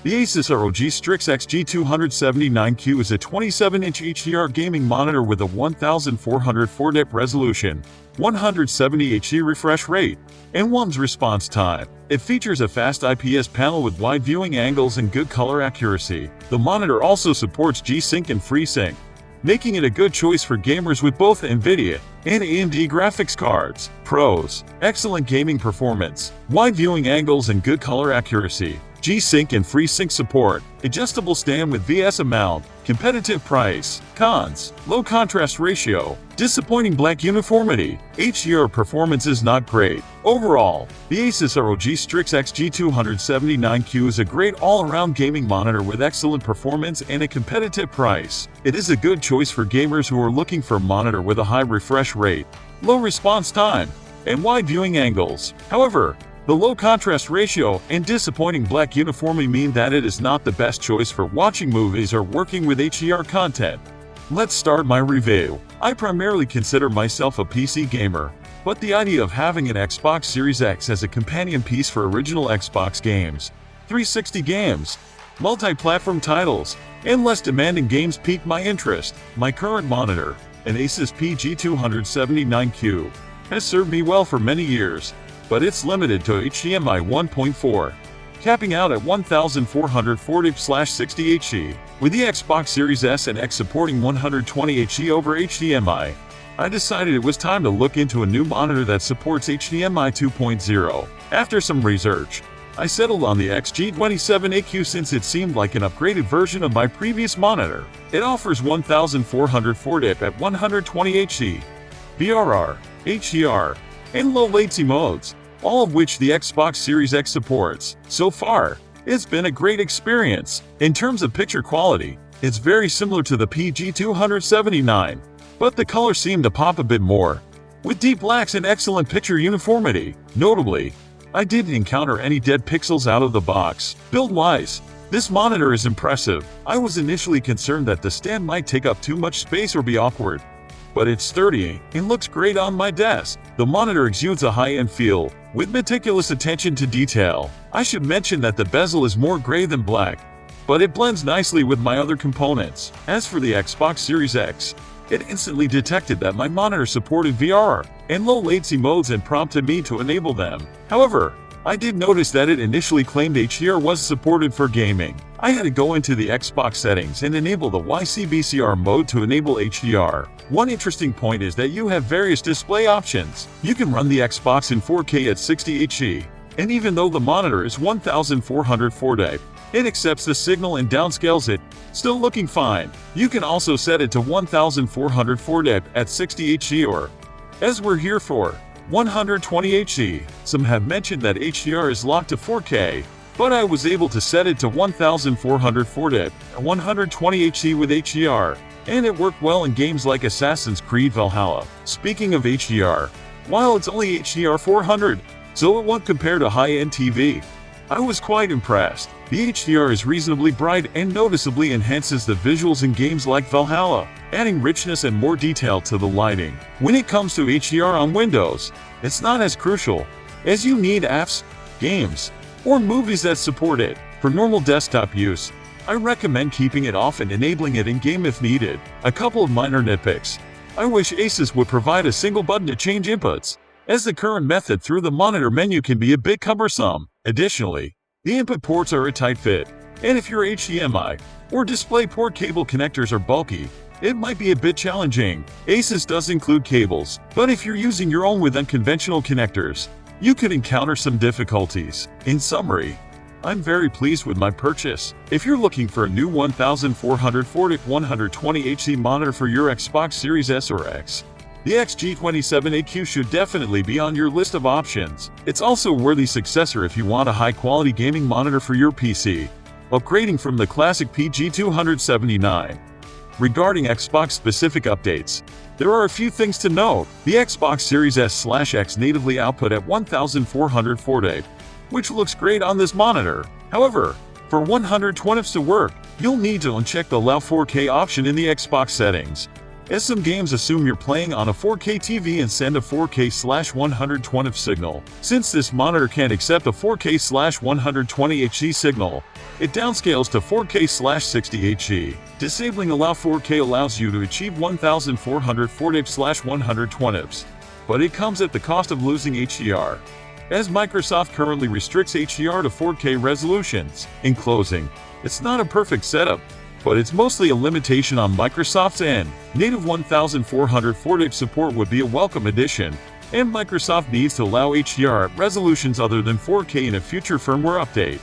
The ASUS ROG Strix XG279Q is a 27-inch HDR gaming monitor with a 1404 dp resolution, 170 Hz refresh rate, and 1 response time. It features a fast IPS panel with wide viewing angles and good color accuracy. The monitor also supports G-Sync and FreeSync, making it a good choice for gamers with both NVIDIA and AMD graphics cards. Pros: excellent gaming performance, wide viewing angles and good color accuracy, G-Sync and FreeSync support, adjustable stand with VS mount, competitive price. Cons: low contrast ratio, disappointing black uniformity, HDR performance is not great. Overall, the ASUS ROG Strix XG279Q is a great all-around gaming monitor with excellent performance and a competitive price. It is a good choice for gamers who are looking for a monitor with a high refresh rate, low response time, and wide viewing angles. However, the low contrast ratio and disappointing black uniformity mean that it is not the best choice for watching movies or working with HDR content. Let's start my review. I primarily consider myself a PC gamer, but the idea of having an Xbox Series X as a companion piece for original Xbox games, 360 games, multi-platform titles, and less demanding games piqued my interest. My current monitor, an ASUS PG279Q, has served me well for many years, but it's limited to HDMI 1.4, capping out at 1440p/60 Hz. With the Xbox Series S and X supporting 120 Hz over HDMI, I decided it was time to look into a new monitor that supports HDMI 2.0. After some research, I settled on the XG279Q since it seemed like an upgraded version of my previous monitor. It offers 1404 dp at 120 Hz, VRR, HDR, and low latency modes, all of which the Xbox Series X supports. So far, it's been a great experience. In terms of picture quality, it's very similar to the PG279, but the colors seem to pop a bit more, with deep blacks and excellent picture uniformity. Notably, I didn't encounter any dead pixels out of the box. Build-wise, this monitor is impressive. I was initially concerned that the stand might take up too much space or be awkward, but it's sturdy and looks great on my desk. The monitor exudes a high-end feel, with meticulous attention to detail. I should mention that the bezel is more gray than black, but it blends nicely with my other components. As for the Xbox Series X, it instantly detected that my monitor supported VR and low latency modes and prompted me to enable them. However, I did notice that it initially claimed HDR was supported for gaming. I had to go into the Xbox settings and enable the YCBCR mode to enable HDR. One interesting point is that you have various display options. You can run the Xbox in 4K at 60 Hz, and even though the monitor is 1404 dp, it accepts the signal and downscales it, still looking fine. You can also set it to 1404 dp at 60 Hz or, as we're here for, 120 Hz. Some have mentioned that HDR is locked to 4K, but I was able to set it to 1404 dp at 120 Hz with HDR, and it worked well in games like Assassin's Creed Valhalla. Speaking of HDR, while it's only HDR 400, so it won't compare to high-end TV, I was quite impressed. The HDR is reasonably bright and noticeably enhances the visuals in games like Valhalla, adding richness and more detail to the lighting. When it comes to HDR on Windows, it's not as crucial, as you need apps, games, or movies that support it. For normal desktop use, I recommend keeping it off and enabling it in-game if needed. A couple of minor nitpicks. I wish ASUS would provide a single button to change inputs, as the current method through the monitor menu can be a bit cumbersome. Additionally, the input ports are a tight fit, and if your HDMI or DisplayPort cable connectors are bulky, it might be a bit challenging. ASUS does include cables, but if you're using your own with unconventional connectors, you could encounter some difficulties. In summary, I'm very pleased with my purchase. If you're looking for a new 1440 120 Hz monitor for your Xbox Series S or X, the XG279Q should definitely be on your list of options. It's also a worthy successor if you want a high-quality gaming monitor for your PC, upgrading from the classic PG279. Regarding Xbox-specific updates, there are a few things to note. The Xbox Series S/X natively output at 1404 dp, which looks great on this monitor. However, for 120 fps to work, you'll need to uncheck the Allow 4K option in the Xbox settings. as some games assume you're playing on a 4K TV and send a 4K/120 signal. Since this monitor can't accept a 4K/120 HD signal, it downscales to 4K/60 HD. Disabling Allow 4K allows you to achieve 1440p/120p, but it comes at the cost of losing HDR, as Microsoft currently restricts HDR to 4K resolutions. In closing, it's not a perfect setup, but it's mostly a limitation on Microsoft's end. Native 1440p support would be a welcome addition, and Microsoft needs to allow HDR at resolutions other than 4K in a future firmware update.